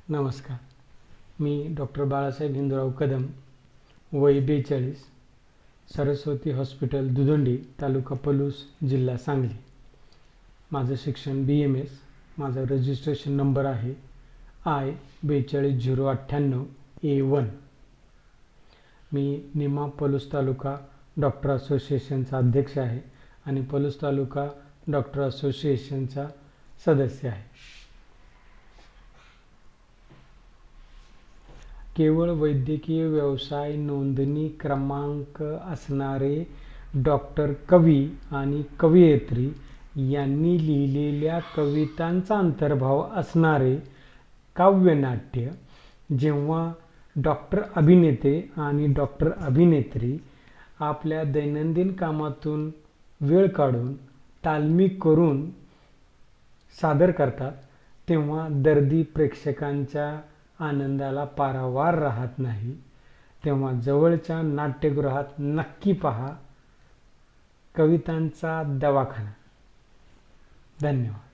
नमस्कार. मी डॉक्टर बाळासाहेब हिंदूराव कदम, वय 42, सरस्वती हॉस्पिटल दुधंडी, तालुका पलूस, जिल्हा सांगली. माझं शिक्षण BMS. माझा रजिस्ट्रेशन नंबर आहे I42098A1. मी निमा पलूस तालुका डॉक्टर असोसिएशनचा अध्यक्ष आहे आणि पलूस तालुका डॉक्टर असोसिएशनचा सदस्य आहे. केवळ वैद्यकीय व्यवसाय नोंदणी क्रमांक असणारे डॉक्टर कवी आणि कवयित्री यांनी लिहिलेल्या कवितांचा अंतर्भाव असणारे काव्यनाट्य जेव्हा डॉक्टर अभिनेते आणि डॉक्टर अभिनेत्री आपल्या दैनंदिन कामातून वेळ काढून तालमी करून सादर करतात, तेव्हा दर्दी प्रेक्षकांच्या आनंदाला पारावार राहत नाही. तेव्हा जवळच्या नाट्यगृहात नक्की पहा कवितांचा दवाखाना. धन्यवाद.